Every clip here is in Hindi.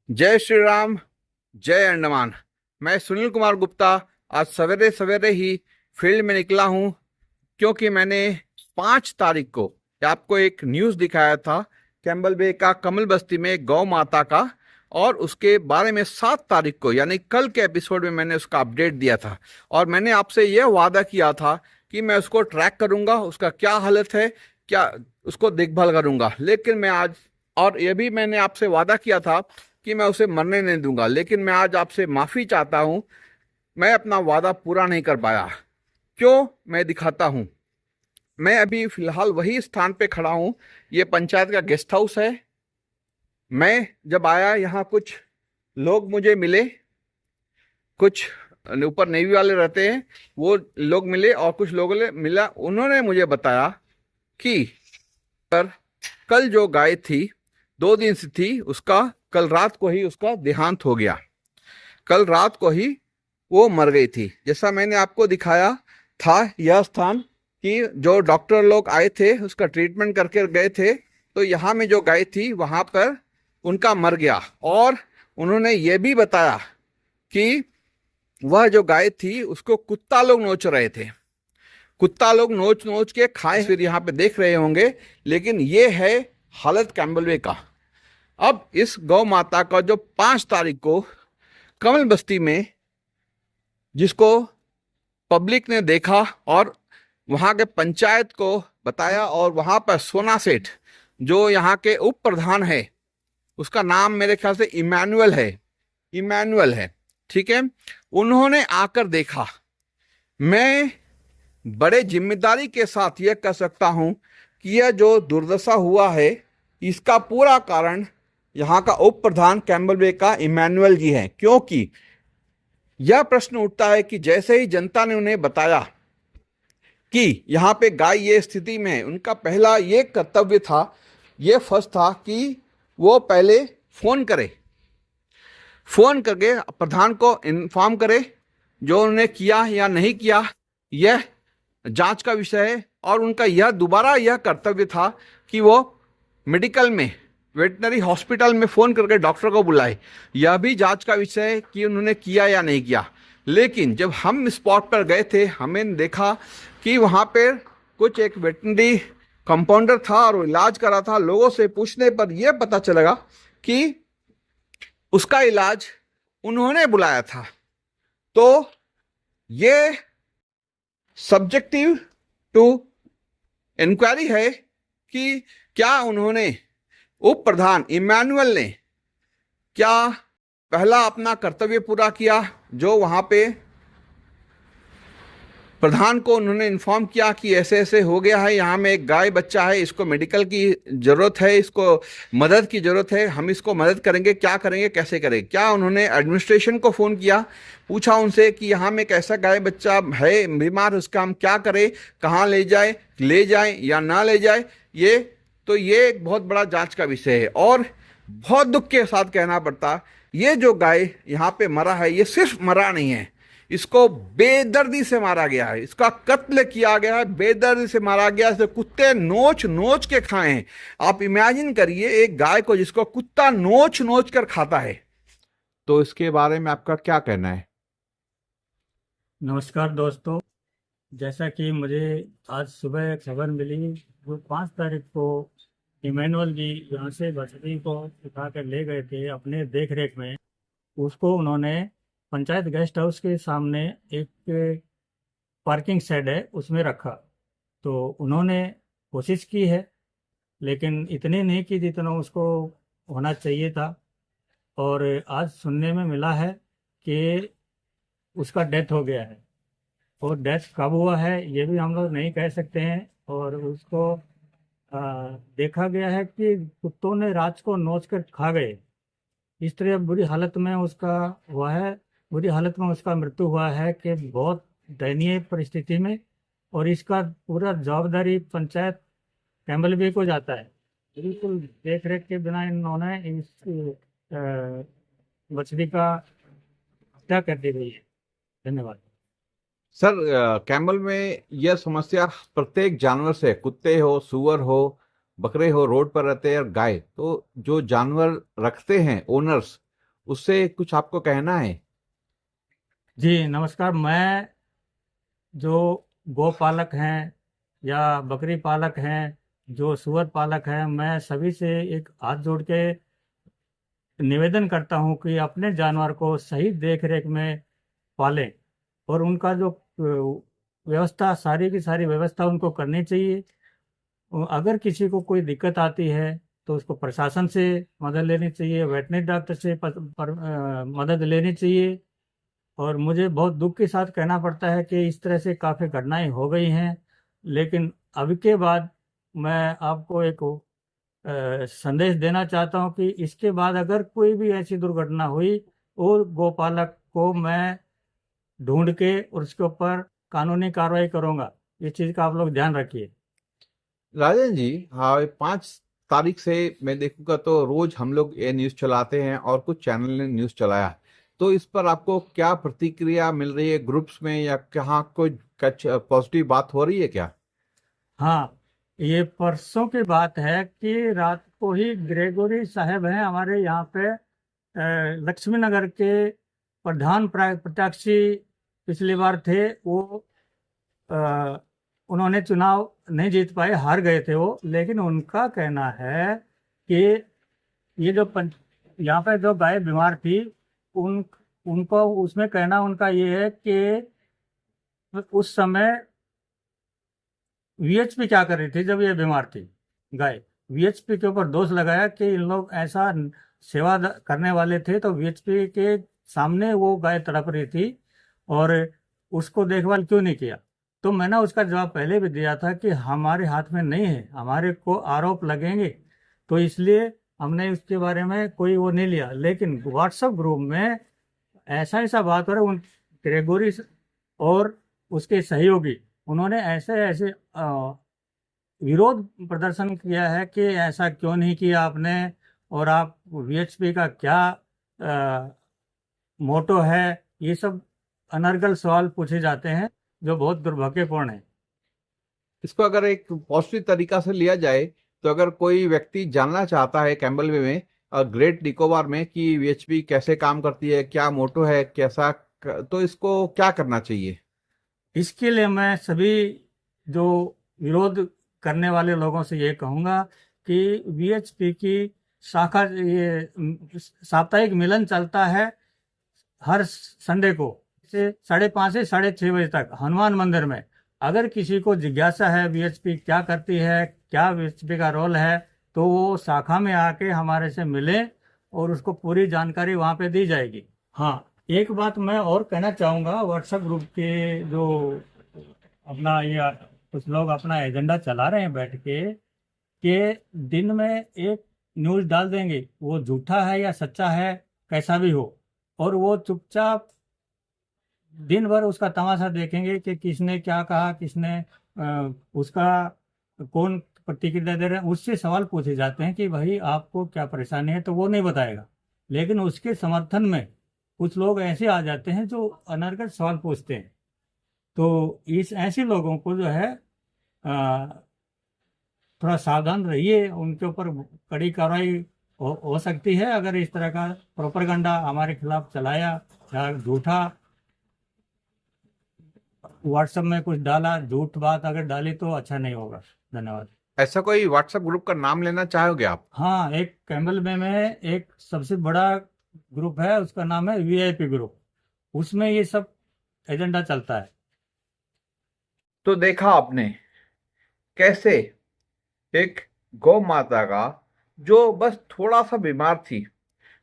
जय श्री राम, जय अंडमान। मैं सुनील कुमार गुप्ता आज सवेरे सवेरे ही फील्ड में निकला हूं, क्योंकि मैंने 5 तारीख को आपको एक न्यूज़ दिखाया था कैम्बल बे का कमल बस्ती में गौ माता का, और उसके बारे में 7 तारीख को यानी कल के एपिसोड में मैंने उसका अपडेट दिया था। और मैंने आपसे यह वादा किया था कि मैं उसको ट्रैक करूंगा, उसका क्या हालत है, क्या उसको देखभाल करूंगा। लेकिन मैं आज, और यह भी मैंने आपसे वादा किया था कि मैं उसे मरने नहीं दूंगा, लेकिन मैं आज आपसे माफ़ी चाहता हूं, मैं अपना वादा पूरा नहीं कर पाया। क्यों, मैं दिखाता हूं। मैं अभी फिलहाल वही स्थान पे खड़ा हूं, ये पंचायत का गेस्ट हाउस है। मैं जब आया यहाँ कुछ लोग मुझे मिले, कुछ ऊपर नेवी वाले रहते हैं वो लोग मिले, और कुछ लोगों ने मिला, उन्होंने मुझे बताया कि पर कल जो गाय थी 2 दिन से थी, उसका कल रात को ही उसका देहांत हो गया। कल रात को ही वो मर गई थी। जैसा मैंने आपको दिखाया था यह स्थान कि जो डॉक्टर लोग आए थे उसका ट्रीटमेंट करके गए थे, तो यहाँ में जो गाय थी वहाँ पर उनका मर गया। और उन्होंने ये भी बताया कि वह जो गाय थी उसको कुत्ता लोग नोच रहे थे, कुत्ता लोग नोच नोच के खाए, फिर यहाँ पे देख रहे होंगे। लेकिन ये है हालत कैम्बल बे का। अब इस गौ माता का जो 5 तारीख को कमल बस्ती में, जिसको पब्लिक ने देखा और वहाँ के पंचायत को बताया, और वहाँ पर सोना सेठ जो यहाँ के उप प्रधान है, उसका नाम मेरे ख्याल से इमैनुअल है, ठीक है, उन्होंने आकर देखा। मैं बड़े जिम्मेदारी के साथ यह कह सकता हूँ कि यह जो दुर्दशा हुआ है इसका पूरा कारण यहाँ का उप प्रधान कैम्बल बे का इमैनुअल जी है। क्योंकि यह प्रश्न उठता है कि जैसे ही जनता ने उन्हें बताया कि यहाँ पे गाय ये स्थिति में है, उनका पहला ये कर्तव्य था, ये फर्स्ट था कि वो पहले फ़ोन करके प्रधान को इन्फॉर्म करे। जो उन्होंने किया या नहीं किया यह जांच का विषय है। और उनका यह दोबारा यह कर्तव्य था कि वो मेडिकल में, वेटनरी हॉस्पिटल में फ़ोन करके डॉक्टर को बुलाए। यह भी जांच का विषय है कि उन्होंने किया या नहीं किया। लेकिन जब हम स्पॉट पर गए थे, हमें देखा कि वहाँ पर कुछ एक वेटनरी कंपाउंडर था और वो इलाज कर रहा था। लोगों से पूछने पर यह पता चलेगा कि उसका इलाज उन्होंने बुलाया था। तो ये सब्जेक्टिव टू इंक्वायरी है कि क्या उन्होंने, उप प्रधान इमैनुअल ने, क्या पहला अपना कर्तव्य पूरा किया, जो वहाँ पे प्रधान को उन्होंने इन्फॉर्म किया कि ऐसे ऐसे हो गया है, यहाँ में एक गाय बच्चा है, इसको मेडिकल की ज़रूरत है, इसको मदद की ज़रूरत है, हम इसको मदद करेंगे, क्या करेंगे, कैसे करें। क्या उन्होंने एडमिनिस्ट्रेशन को फ़ोन किया, पूछा उनसे कि यहाँ में एक ऐसा गाय बच्चा है बीमार, उसका हम क्या करें, कहाँ ले जाए या ना ले जाए। ये एक बहुत बड़ा जांच का विषय है। और बहुत दुख के साथ कहना पड़ता, ये जो गाय यहाँ पे मरा है, ये सिर्फ मरा नहीं है, इसको बेदर्दी से मारा गया है, इसका कत्ल किया गया है, बेदर्दी से मारा गया है। कुत्ते नोच नोच के खाए हैं। आप इमेजिन करिए एक गाय को जिसको कुत्ता नोच नोच कर खाता है। तो इसके बारे में आपका क्या कहना है? नमस्कार दोस्तों, जैसा कि मुझे आज सुबह खबर मिली, वो 5 तारीख को इमैनुअल जी यहाँ से बछड़ी को उठा कर ले गए थे अपने देख रेख में। उसको उन्होंने पंचायत गेस्ट हाउस के सामने एक पार्किंग शेड है उसमें रखा। तो उन्होंने कोशिश की है, लेकिन इतनी नहीं की जितना उसको होना चाहिए था। और आज सुनने में मिला है कि उसका डेथ हो गया है। और डेथ कब हुआ है ये भी हम लोग नहीं कह सकते हैं। और उसको देखा गया है कि कुत्तों ने रात को नोच कर खा गए। इस तरह बुरी हालत में उसका हुआ है, बुरी हालत में उसका मृत्यु हुआ है कि बहुत दयनीय परिस्थिति में। और इसका पूरा जवाबदारी पंचायत कैम्बल बे को जाता है। बिल्कुल देख रेख के बिना इन्होंने इस बछड़ी का हत्या कर दी गई है। धन्यवाद सर, कैमल में यह समस्या प्रत्येक जानवर से, कुत्ते हो, सुअर हो, बकरे हो, रोड पर रहते हैं, और गाय, तो जो जानवर रखते हैं ओनर्स, उससे कुछ आपको कहना है? जी नमस्कार। मैं जो गौपालक हैं या बकरी पालक हैं, जो सुअर पालक हैं, मैं सभी से एक हाथ जोड़ के निवेदन करता हूँ कि अपने जानवर को सही देख रेख में पालें और उनका जो व्यवस्था, सारी की सारी व्यवस्था उनको करनी चाहिए। अगर किसी को कोई दिक्कत आती है तो उसको प्रशासन से मदद लेनी चाहिए, वेटनरी डॉक्टर से मदद लेनी चाहिए। और मुझे बहुत दुख के साथ कहना पड़ता है कि इस तरह से काफ़ी घटनाएं हो गई हैं। लेकिन अब के बाद मैं आपको एक संदेश देना चाहता हूं कि इसके बाद अगर कोई भी ऐसी दुर्घटना हुई और गोपालक को मैं ढूंढ के और उसके ऊपर कानूनी कार्रवाई करूंगा। इस चीज़ का आप लोग ध्यान रखिए। राजन जी, हाँ, 5 तारीख से मैं देखूंगा तो रोज हम लोग ये न्यूज़ चलाते हैं और कुछ चैनल ने न्यूज़ चलाया। तो इस पर आपको क्या प्रतिक्रिया मिल रही है ग्रुप्स में, या कहाँ कोई कुछ पॉजिटिव बात हो रही है क्या? हाँ, ये परसों की बात है कि रात को ही ग्रेगोरी साहब हैं हमारे यहाँ पे, लक्ष्मी नगर के प्रधान प्रत्याशी पिछली बार थे वो। अ, उन्होंने चुनाव नहीं जीत पाए, हार गए थे वो। लेकिन उनका कहना है कि ये जो यहाँ पे जो गाय बीमार थी, उन उनको उसमें कहना उनका ये है कि उस समय वीएचपी क्या कर रही थी जब ये बीमार थी गाय। वीएचपी के ऊपर दोष लगाया कि इन लोग ऐसा सेवा करने वाले थे तो वीएचपी के सामने वो गाय तड़प रही थी और उसको देखभाल क्यों नहीं किया। तो मैंने उसका जवाब पहले भी दिया था कि हमारे हाथ में नहीं है, हमारे को आरोप लगेंगे, तो इसलिए हमने उसके बारे में कोई वो नहीं लिया। लेकिन व्हाट्सएप ग्रुप में ऐसा ऐसा बात हो रहा है, उन ग्रेगोरी और उसके सहयोगी उन्होंने ऐसे ऐसे विरोध प्रदर्शन किया है कि ऐसा क्यों नहीं किया आपने, और आप वीएचपी का क्या मोटो है। ये सब अनर्गल सवाल पूछे जाते हैं जो बहुत दुर्भाग्यपूर्ण है। इसको अगर एक पॉजिटिव तरीका से लिया जाए, तो अगर कोई व्यक्ति जानना चाहता है कैम्बल वे में और ग्रेट निकोबार में कि वीएचपी कैसे काम करती है, क्या मोटो है, कैसा, तो इसको क्या करना चाहिए? इसके लिए मैं सभी जो विरोध करने वाले लोगों से ये कहूँगा कि वीएचपी की शाखा, ये साप्ताहिक मिलन चलता है हर संडे को से 5:30 से 6:30 बजे तक हनुमान मंदिर में। अगर किसी को जिज्ञासा है वीएचपी क्या करती है, क्या वीएचपी का रोल है, तो वो शाखा में आके हमारे से मिले और उसको पूरी जानकारी वहाँ पे दी जाएगी। हाँ, एक बात मैं और कहना चाहूँगा, व्हाट्सएप ग्रुप के जो अपना ये कुछ लोग अपना एजेंडा चला रहे हैं बैठ के दिन में एक न्यूज़ डाल देंगे, वो झूठा है या सच्चा है कैसा भी हो, और वो चुपचाप दिन भर उसका तमाशा देखेंगे कि किसने क्या कहा, किसने उसका कौन प्रतिक्रिया दे रहे हैं। उससे सवाल पूछे जाते हैं कि भाई आपको क्या परेशानी है, तो वो नहीं बताएगा। लेकिन उसके समर्थन में कुछ लोग ऐसे आ जाते हैं जो अनर्गल सवाल पूछते हैं। तो इस ऐसे लोगों को जो है अ, थोड़ा सावधान रहिए, उनके ऊपर कड़ी कार्रवाई हो सकती है अगर इस तरह का प्रोपेगेंडा हमारे खिलाफ चलाया या झूठा व्हाट्सएप में कुछ डाला, झूठ बात अगर डाली तो अच्छा नहीं होगा। धन्यवाद। ऐसा कोई व्हाट्सएप ग्रुप का नाम लेना चाहोगे आप? हाँ, एक कैम्बल में एक सबसे बड़ा ग्रुप है, उसका नाम है वीआईपी ग्रुप। उसमें ये सब एजेंडा चलता है। तो देखा आपने कैसे एक गौ माता का, जो बस थोड़ा सा बीमार थी,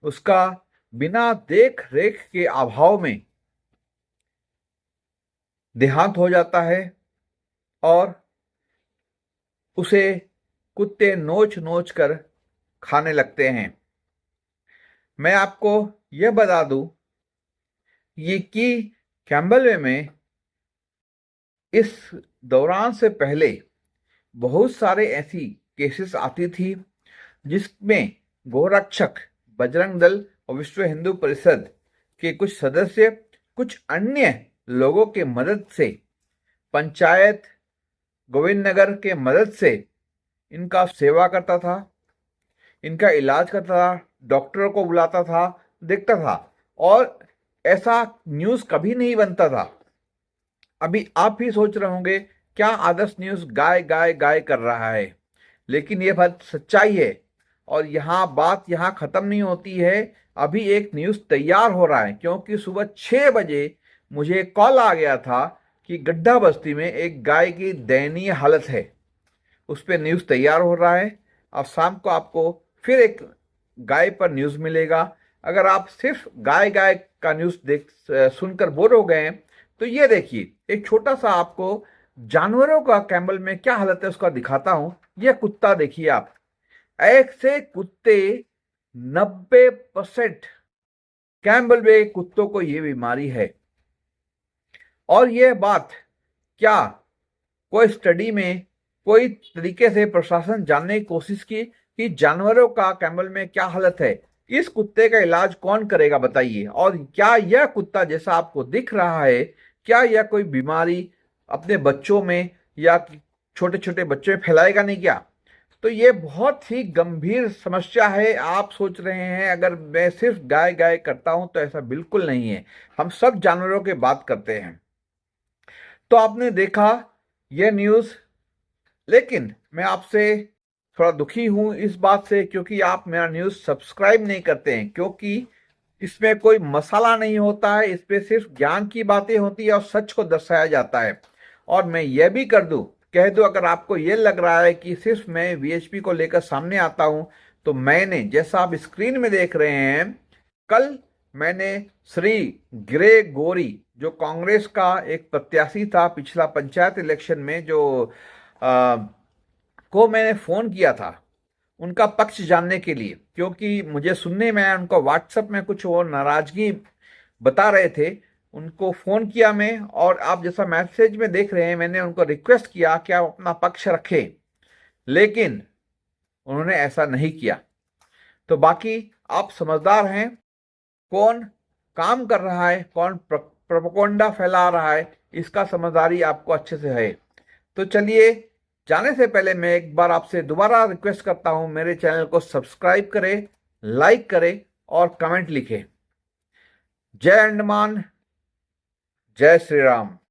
उसका बिना देख रेख के अभाव में देहांत हो जाता है और उसे कुत्ते नोच नोच कर खाने लगते हैं। मैं आपको यह बता दूं ये कि कैम्बलवे में इस दौरान से पहले बहुत सारे ऐसी केसेस आती थी जिसमें गोरक्षक, बजरंग दल और विश्व हिंदू परिषद के कुछ सदस्य कुछ अन्य लोगों के मदद से, पंचायत गोविंद नगर के मदद से इनका सेवा करता था, इनका इलाज करता था, डॉक्टरों को बुलाता था, देखता था और ऐसा न्यूज़ कभी नहीं बनता था। अभी आप भी सोच रहे होंगे क्या आदर्श न्यूज़ गाय गाय गाय कर रहा है, लेकिन ये बात सच्चाई है। और बात यहाँ ख़त्म नहीं होती है, अभी एक न्यूज़ तैयार हो रहा है, क्योंकि सुबह 6 बजे मुझे एक कॉल आ गया था कि गड्ढा बस्ती में एक गाय की दयनीय हालत है। उस पर न्यूज़ तैयार हो रहा है। अब शाम को आपको फिर एक गाय पर न्यूज़ मिलेगा। अगर आप सिर्फ गाय गाय का न्यूज़ सुनकर बोर हो गए हैं, तो ये देखिए, एक छोटा सा आपको जानवरों का कैम्बल में क्या हालत है उसका दिखाता हूं। यह कुत्ता देखिए आप, ऐसे कुत्ते 90% कैम्बल में कुत्तों को ये बीमारी है। और यह बात क्या कोई स्टडी में कोई तरीके से प्रशासन जानने की कोशिश की कि जानवरों का कैम्बल में क्या हालत है, इस कुत्ते का इलाज कौन करेगा बताइए। और क्या यह कुत्ता जैसा आपको दिख रहा है, क्या यह कोई बीमारी अपने बच्चों में या छोटे छोटे बच्चों में फैलाएगा नहीं क्या? तो ये बहुत ही गंभीर समस्या है। आप सोच रहे हैं अगर मैं सिर्फ गाय गाय करता हूं, तो ऐसा बिल्कुल नहीं है। हम सब जानवरों की बात करते हैं। तो आपने देखा यह न्यूज़, लेकिन मैं आपसे थोड़ा दुखी हूं इस बात से, क्योंकि आप मेरा न्यूज़ सब्सक्राइब नहीं करते हैं। क्योंकि इसमें कोई मसाला नहीं होता है, इस पे सिर्फ ज्ञान की बातें होती है और सच को दर्शाया जाता है। और मैं यह भी कह दूं, अगर आपको यह लग रहा है कि सिर्फ मैं वीएचपी को लेकर सामने आता हूं, तो मैंने, जैसा आप स्क्रीन में देख रहे हैं, कल मैंने श्री ग्रेगोरी, जो कांग्रेस का एक प्रत्याशी था पिछला पंचायत इलेक्शन में, को मैंने फोन किया था उनका पक्ष जानने के लिए, क्योंकि मुझे सुनने में आया उनको व्हाट्सएप में कुछ वो नाराजगी बता रहे थे। उनको फ़ोन किया मैं, और आप जैसा मैसेज में देख रहे हैं, मैंने उनको रिक्वेस्ट किया कि आप अपना पक्ष रखें, लेकिन उन्होंने ऐसा नहीं किया। तो बाकी आप समझदार हैं, कौन काम कर रहा है, कौन प्रोपेगेंडा फैला रहा है, इसका समझदारी आपको अच्छे से है। तो चलिए, जाने से पहले मैं एक बार आपसे दोबारा रिक्वेस्ट करता हूं, मेरे चैनल को सब्सक्राइब करें, लाइक करें और कमेंट लिखें। जय अंडमान, जय श्री राम।